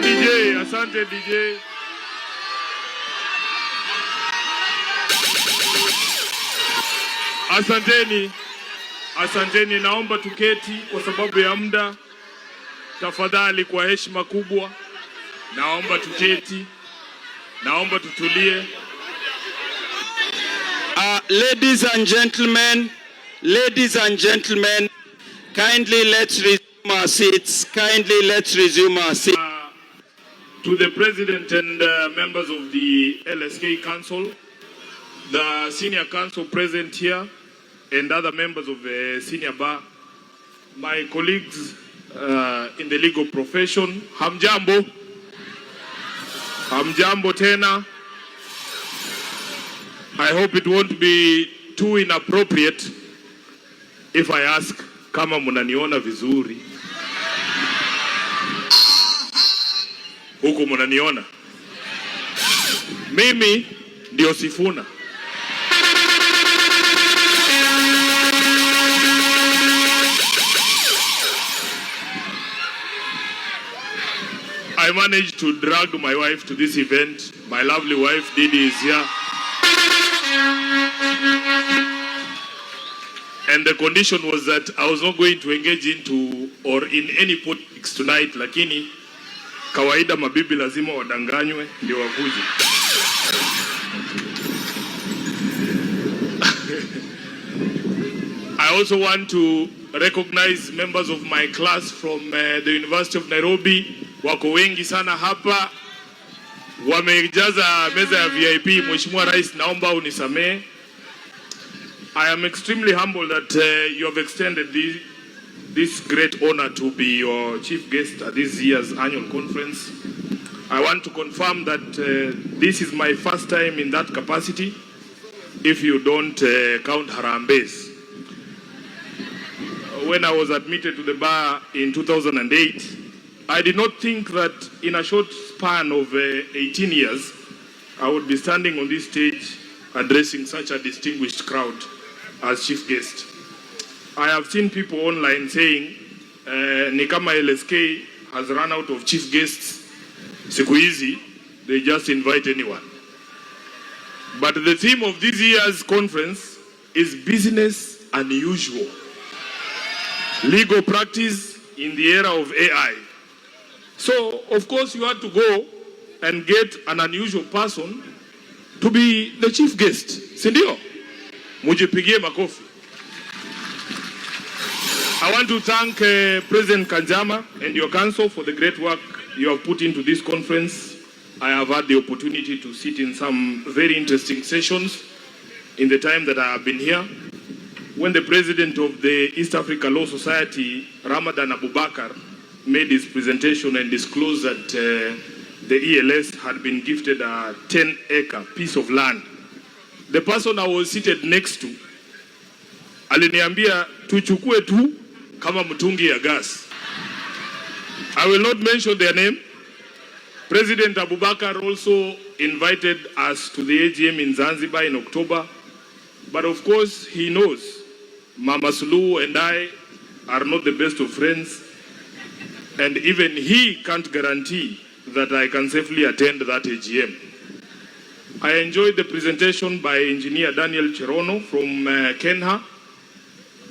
DJ, asante DJ. Asanteni, naomba tuketi kwa sababu ya muda. Tafadhali kwa heshima kubwa, naomba tuketi, naomba tutulie. Ladies and gentlemen, kindly let's resume our seats. To the President and members of the LSK Council, the Senior Council present here, and other members of the Senior Bar, my colleagues in the legal profession, hamjambo tena. I hope it won't be too inappropriate if I ask kama munaniona vizuri. Huku munaniona? Mimi ndio Sifuna. I managed to drag my wife to this event. My lovely wife, Didi, is here. And the condition was that I was not going to engage into or in any politics tonight, lakini kawaida mabibi lazima wadanganywe ndio wakuje. I also want to recognize members of my class from the University of Nairobi. Wako wengi sana hapa, wamejaza meza ya VIP. Mheshimiwa Rais, naomba unisamee. I am extremely humbled that you have extended this great honor to be your chief guest at this year's annual conference. I want to confirm that this is my first time in that capacity, if you don't count Harambe's. When I was admitted to the bar in 2008, I did not think that in a short span of 18 years, I would be standing on this stage addressing such a distinguished crowd as chief guest. I have seen people online saying, ni kama LSK has run out of chief guests. Siku hizi, they just invite anyone. But the theme of this year's conference is business unusual. Legal practice in the era of AI. So, of course, you had to go and get an unusual person to be the chief guest. Sindio? Mujipigie makofi. I want to thank President Kanjama and your council for the great work you have put into this conference. I have had the opportunity to sit in some very interesting sessions in the time that I have been here. When the president of the East Africa Law Society, Ramadan Abubakar, made his presentation and disclosed that the ELS had been gifted a 10-acre piece of land, the person I was seated next to aliniambia tuchukue tu kama mtungi ya gas. I will not mention their name. President Abubakar also invited us to the AGM in Zanzibar in October, but of course he knows Mama Suluhu and I are not the best of friends, and even he can't guarantee that I can safely attend that AGM. I enjoyed the presentation by Engineer Daniel Cherono from Kenya.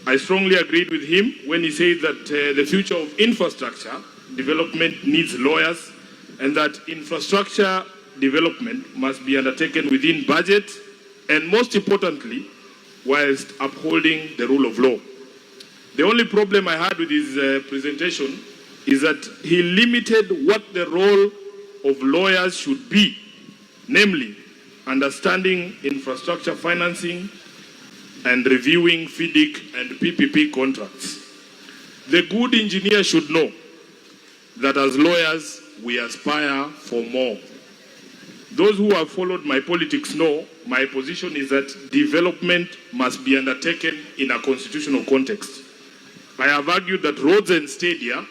I strongly agreed with him when he said that the future of infrastructure development needs lawyers, and that infrastructure development must be undertaken within budget, and most importantly, whilst upholding the rule of law. The only problem I had with his presentation is that he limited what the role of lawyers should be, namely understanding infrastructure financing and reviewing FIDIC and PPP contracts. The good engineer should know that as lawyers, we aspire for more. Those who have followed my politics know my position is that development must be undertaken in a constitutional context. I have argued that roads and stadia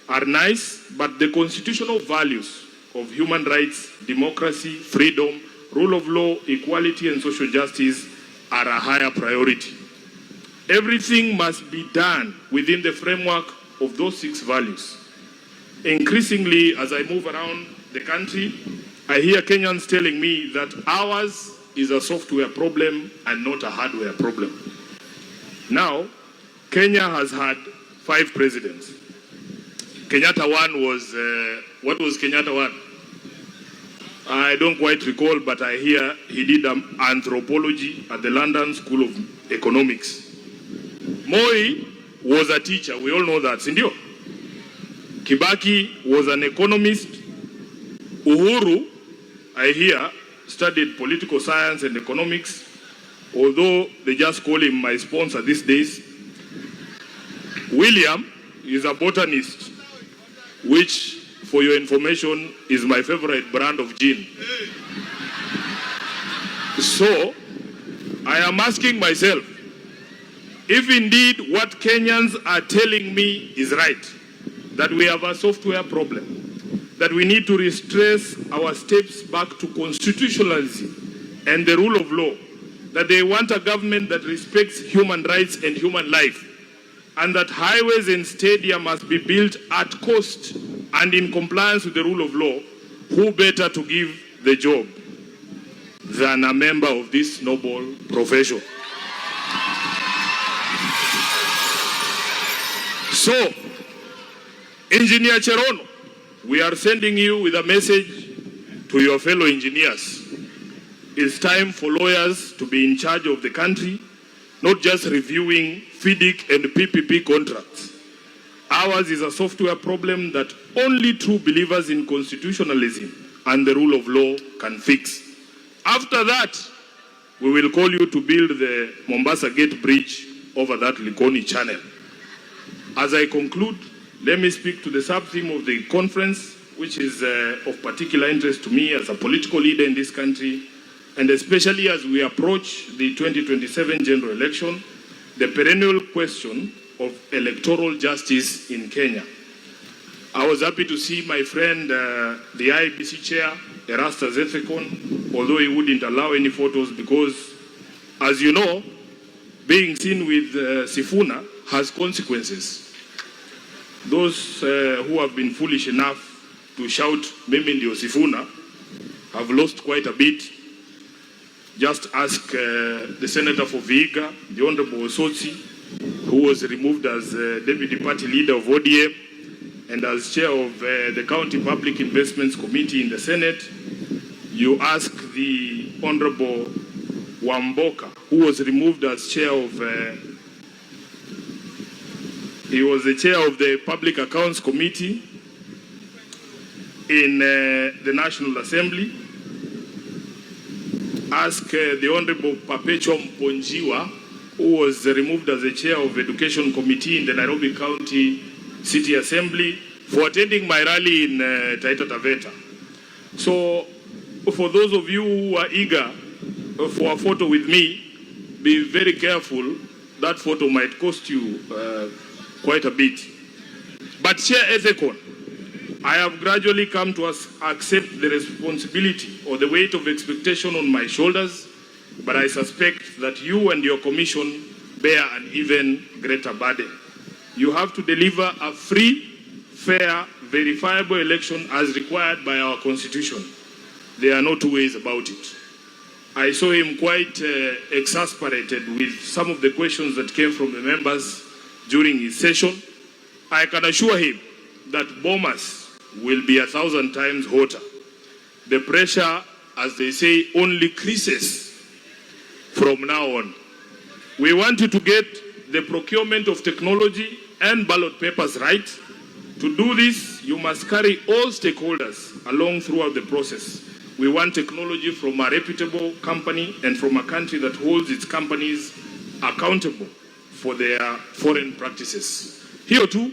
are nice, but the constitutional values of human rights, democracy, freedom, rule of law, equality, and social justice are a higher priority. Everything must be done within the framework of those 6 values. increasingly, as I move around the country, I hear Kenyans telling me that ours is a software problem and not a hardware problem. Now, Kenya has had 5 presidents. Kenyatta 1 was, what was Kenyatta 1? I don't quite recall, but I hear he did anthropology at the London School of Economics. Moi was a teacher, we all know that, sindio? Kibaki was an economist. Uhuru, I hear, studied political science and economics, although they just call him my sponsor these days. William is a botanist, which, for your information, is my favorite brand of gin. So, I am asking myself, if indeed what Kenyans are telling me is right, that we have a software problem, that we need to retrace our steps back to constitutionalism and the rule of law, that they want a government that respects human rights and human life, and that highways and stadiums must be built at cost and in compliance with the rule of law, who better to give the job than a member of this noble profession? So, Engineer Cherono, we are sending you with a message to your fellow engineers. It's time for lawyers to be in charge of the country, not just reviewing FIDIC and PPP contracts. Ours is a software problem that only true believers in constitutionalism and the rule of law can fix. After that, we will call you to build the Mombasa Gate Bridge over that Likoni Channel. As I conclude, let me speak to the sub-theme of the conference, which is of particular interest to me as a political leader in this country, and especially as we approach the 2027 general election, the perennial question of electoral justice in Kenya. I was happy to see my friend, the IBC chair, Erastus Ethekon, although he wouldn't allow any photos because, as you know, being seen with Sifuna has consequences. Those who have been foolish enough to shout Mimi ndio Sifuna have lost quite a bit. Just ask the Senator for Vihiga, the Honorable Osotsi, who was removed as Deputy Party Leader of ODM and as Chair of the County Public Investments Committee in the Senate. You ask the Honorable Wamboka, who was removed as Chair of he was the chair of the Public Accounts Committee in the National Assembly. Ask the Honorable Perpetuum Ponjiwa, who was removed as the chair of the Education Committee in the Nairobi County City Assembly for attending my rally in Taita Taveta. So, for those of you who are eager for a photo with me, be very careful. That photo might cost you quite a bit. But Chair Ethekon, I have gradually come to accept the responsibility or the weight of expectation on my shoulders, but I suspect that you and your commission bear an even greater burden. You have to deliver a free, fair, verifiable election as required by our constitution. There are no two ways about it. I saw him quite exasperated with some of the questions that came from the members during his session. I can assure him that Bomas will be 1,000 times hotter. The pressure, as they say, only increases from now on. We want you to get the procurement of technology and ballot papers right. To do this, you must carry all stakeholders along throughout the process. We want technology from a reputable company and from a country that holds its companies accountable for their foreign practices. Hiyo tu,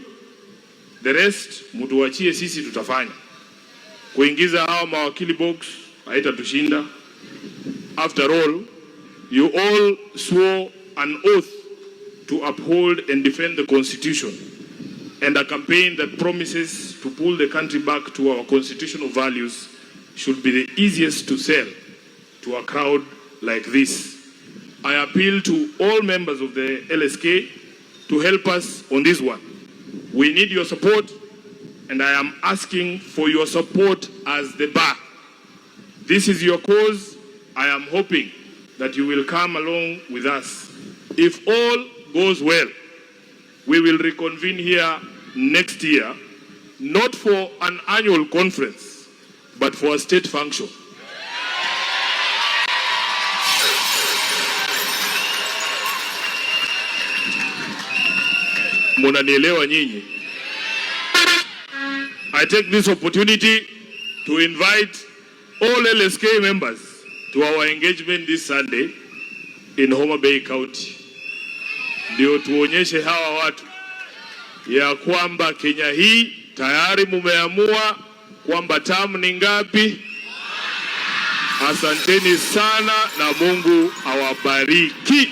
the rest mutuachie sisi tutafanya. Kuingiza hawa mawakili box haitatushinda. After all, you all swore an oath to uphold and defend the Constitution, and a campaign that promises to pull the country back to our constitutional values should be the easiest to sell to a crowd like this. I appeal to all members of the LSK to help us on this one. We need your support. and I am asking for your support as the bar. This is your cause. I am hoping that you will come along with us. If all goes well, we will reconvene here next year, not for an annual conference, but for a state function. Munanielewa nyinyi? I take this opportunity to invite all LSK members to our engagement this Sunday in Homa Bay County. Ndio tuonyeshe hawa watu ya kwamba Kenya hii tayari mumeamua kwamba tamu ni ngapi. Asanteni sana na Mungu awabariki.